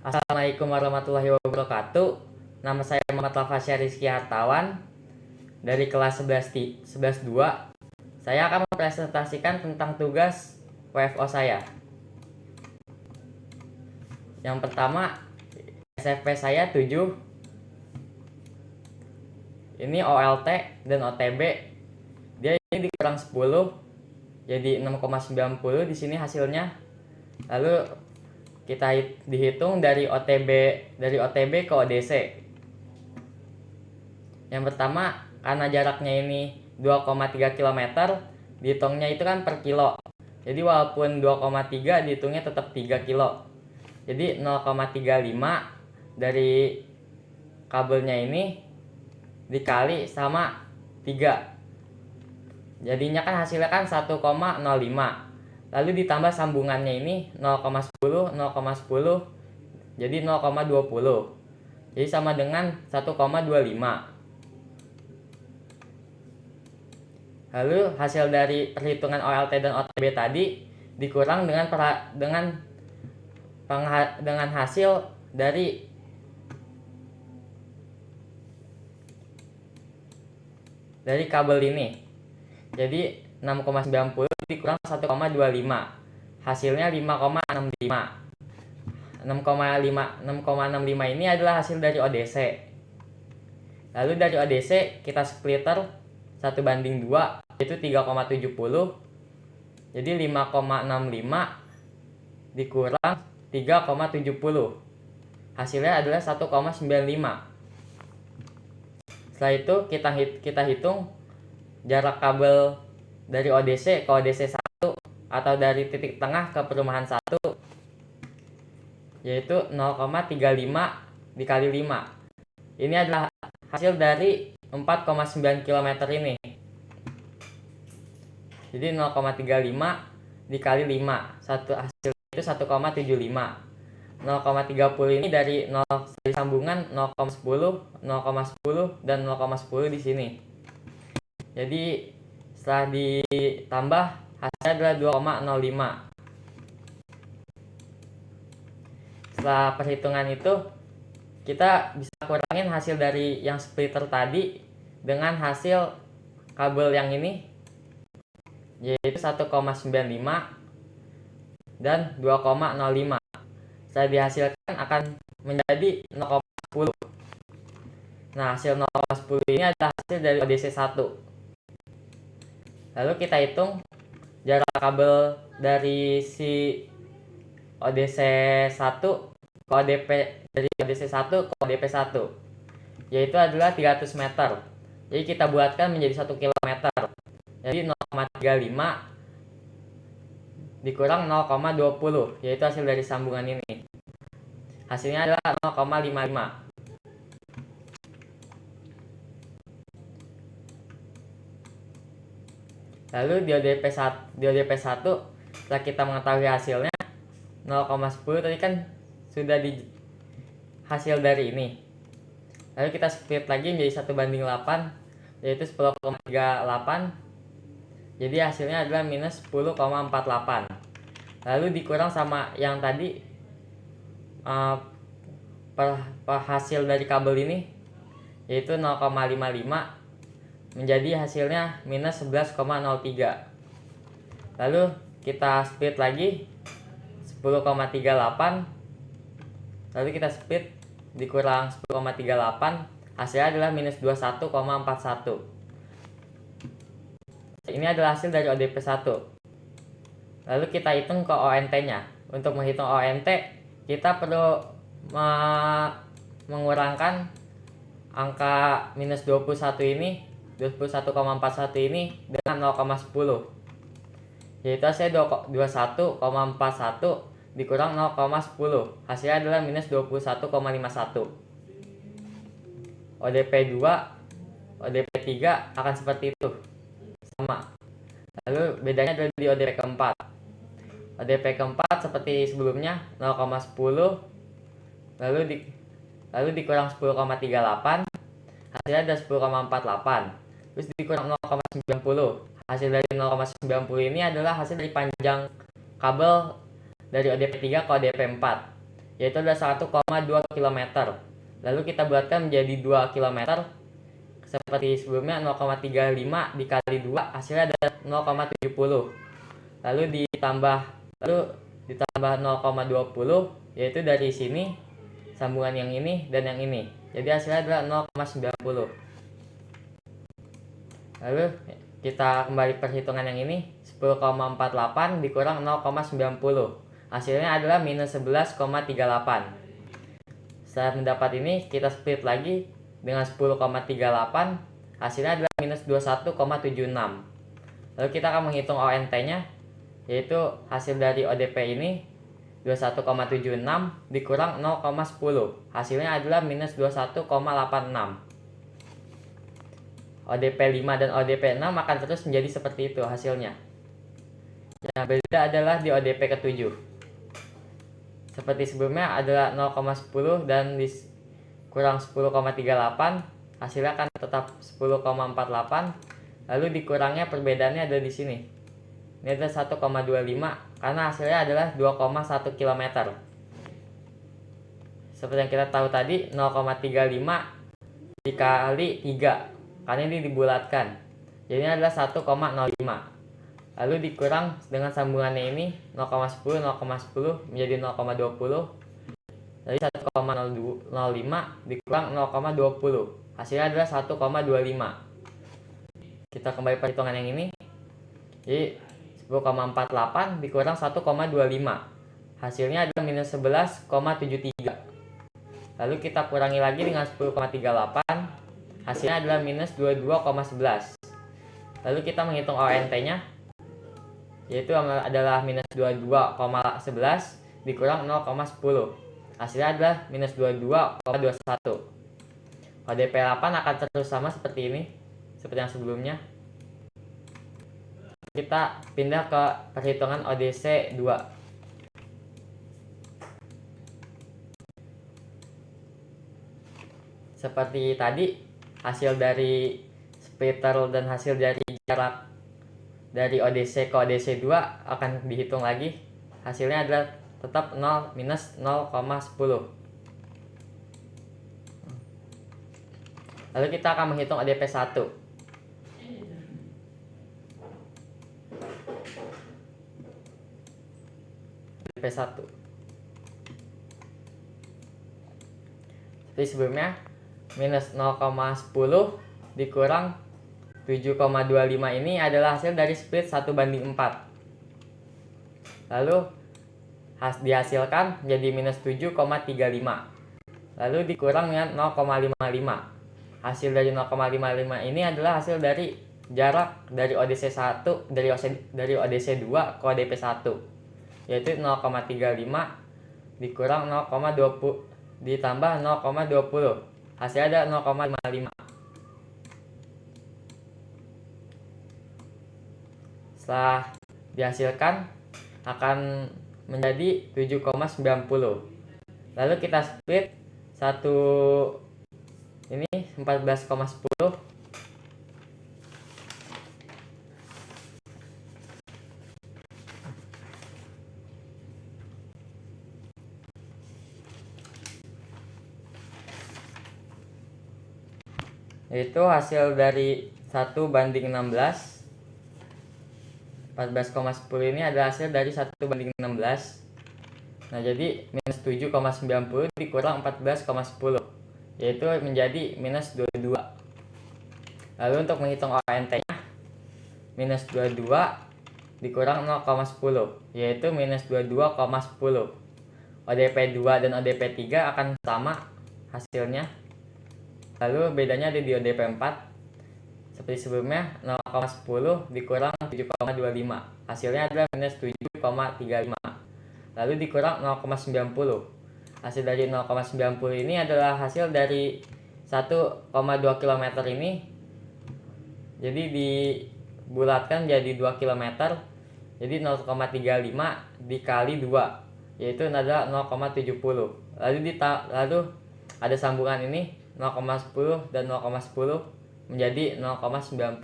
Assalamualaikum warahmatullahi wabarakatuh. Nama saya Muhammad Lafasya Rizky Hartawan dari kelas 11 2. Saya akan mempresentasikan tentang tugas WFO saya. Yang pertama, SFP saya 7. Ini OLT dan OTB. Dia ini dikurang 10 jadi 6,90 di sini hasilnya. Lalu kita dihitung dari OTB ke ODC. Yang pertama, karena jaraknya ini 2,3 km, dihitungnya itu kan per kilo. Jadi walaupun 2,3 dihitungnya tetap 3 kilo. Jadi 0,35 dari kabelnya ini dikali sama 3. Jadinya kan hasilnya kan 1,05. Lalu ditambah sambungannya ini 0,10, 0,10, jadi 0,20. Jadi sama dengan 1,25. Lalu hasil dari perhitungan OLT dan OTB tadi dikurang dengan hasil dari kabel ini. Jadi 6,90 dikurang 1,25. Hasilnya 5,65. 6,65 ini adalah hasil dari ODC. Lalu dari ODC kita splitter 1:2, yaitu 3,70. Jadi 5,65 dikurang 3,70. Hasilnya adalah 1,95. Setelah itu kita hitung jarak kabel dari ODC ke ODC 1 atau dari titik tengah ke perumahan 1, yaitu 0,35 dikali 5. Ini adalah hasil dari 4,9 km ini. Jadi 0,35 dikali 5, hasil itu 1,75. 0,30 ini dari sambungan 0,10, 0,10 dan 0,10 di sini. Jadi setelah ditambah hasilnya adalah 2,05. Setelah perhitungan itu kita bisa kurangin hasil dari yang splitter tadi dengan hasil kabel yang ini, yaitu 1,95 dan 2,05. Setelah dihasilkan akan menjadi 0,10. Nah, hasil 0,10 ini adalah hasil dari ODC 1. Lalu kita hitung jarak kabel dari si ODC 1 ke ODP, dari ODC 1 ke ODP 1, yaitu adalah 300 meter. Jadi kita buatkan menjadi 1 km. Jadi 0,35 dikurang 0,20, yaitu hasil dari sambungan ini. Hasilnya adalah 0,55. Lalu di ODP 1 setelah kita mengetahui hasilnya 0,10 tadi kan sudah di hasil dari ini. Lalu kita split lagi menjadi 1:8, yaitu 10,38. Jadi hasilnya adalah minus 10,48. Lalu dikurang sama yang tadi hasil dari kabel ini, yaitu 0,55, menjadi hasilnya minus 11,03. Lalu kita split lagi 10,38. Lalu kita split dikurang 10,38, hasilnya adalah minus 21,41. Ini adalah hasil dari ODP 1. Lalu kita hitung ke ONT-nya. Untuk menghitung ONT, kita perlu mengurangkan angka minus 21,41 ini dengan 0,10, yaitu hasilnya 21,41 dikurang 0,10, hasilnya adalah minus 21,51. ODP 2, ODP 3 akan seperti itu, sama. Lalu bedanya adalah di ODP keempat. ODP keempat seperti sebelumnya 0,10, lalu dikurang 10,38, hasilnya ada 10,48. Terus dikurang 0,90. Hasil dari 0,90 ini adalah hasil dari panjang kabel dari ODP 3 ke ODP 4, yaitu adalah 1,2 km. Lalu kita bulatkan menjadi 2 km. Seperti sebelumnya, 0,35 dikali 2 hasilnya adalah 0,70. Lalu ditambah 0,20, yaitu dari sini sambungan yang ini dan yang ini. Jadi hasilnya adalah 0,90. Lalu kita kembali perhitungan yang ini, 10,48 dikurang 0,90. Hasilnya adalah minus 11,38. Setelah mendapat ini, kita split lagi dengan 10,38. Hasilnya adalah minus 21,76. Lalu kita akan menghitung ONT-nya, yaitu hasil dari ODP ini 21,76 dikurang 0,10. Hasilnya adalah minus 21,86. ODP 5 dan ODP 6 akan terus menjadi seperti itu hasilnya. Yang berbeda adalah di ODP ke-7. Seperti sebelumnya adalah 0,10 dan dikurang 10,38. Hasilnya akan tetap 10,48. Lalu dikurangnya perbedaannya ada di sini. Ini adalah 1,25 karena hasilnya adalah 2,1 km. Seperti yang kita tahu tadi, 0,35 dikali 3 karena ini dibulatkan. Jadi ini adalah 1,05. Lalu dikurang dengan sambungannya ini 0,10 0,10 menjadi 0,20. Jadi 1,05 dikurang 0,20. Hasilnya adalah 1,25. Kita kembali perhitungan yang ini. Jadi 10,48 dikurang 1,25. Hasilnya adalah minus 11,73. Lalu kita kurangi lagi dengan 10,38. Hasilnya adalah minus 22,11. Lalu kita menghitung ONT-nya, yaitu adalah minus 22,11 dikurang 0,10. Hasilnya adalah minus 22,21. ODP 8 akan terus sama seperti ini, seperti yang sebelumnya. Kita pindah ke perhitungan ODC 2. Seperti tadi, hasil dari splitter dan hasil dari jarak dari ODC ke ODC 2 akan dihitung lagi. Hasilnya adalah tetap 0 minus 0,10. Lalu kita akan menghitung ODP 1. ODP 1. Seperti sebelumnya, minus 0,10 dikurang 7,25 ini adalah hasil dari split 1:4. Lalu dihasilkan menjadi minus 7,35. Lalu dikurang dengan 0,55. Hasil dari 0,55 ini adalah hasil dari jarak dari ODC 1 dari ODC 2 ke ODP 1, yaitu 0,35 dikurang 0,20 ditambah 0,20. Hasilnya ada 0,55. Setelah dihasilkan akan menjadi 7,90. Lalu kita split 14,10. Itu hasil dari 1:16. 14,10 ini adalah hasil dari 1:16. Nah, jadi minus 7,90 dikurang 14,10, yaitu menjadi minus 22. Lalu untuk menghitung ONT-nya, minus 22 dikurang 0,10, yaitu minus 22,10. ODP 2 dan ODP 3 akan sama hasilnya. Lalu bedanya ada di ODP 4. Seperti sebelumnya, 0,10 dikurang 7,25. Hasilnya adalah minus 7,35. Lalu dikurang 0,90. Hasil dari 0,90 ini adalah hasil dari 1,2 km ini. Jadi dibulatkan jadi 2 km. Jadi 0,35 dikali 2, yaitu adalah 0,70. Lalu ada sambungan ini 0,10 dan 0,10 menjadi 0,90.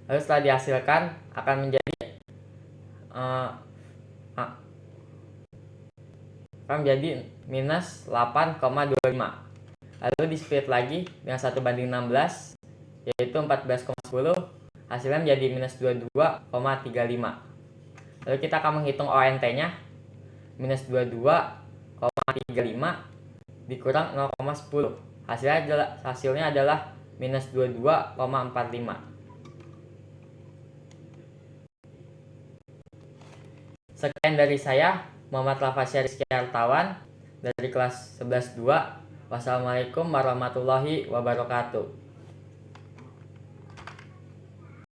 Lalu setelah dihasilkan akan menjadi maka menjadi minus 8,25. Lalu di split lagi dengan 1/16, yaitu 14,10, hasilnya menjadi minus 22,35. Lalu kita akan menghitung ONT-nya. Minus 22,35 dikurang 0,10. Hasilnya adalah minus 22,45. Sekian dari saya, Muhammad Lafasya Rizky Hartawan dari kelas 11-2. Wassalamualaikum warahmatullahi wabarakatuh.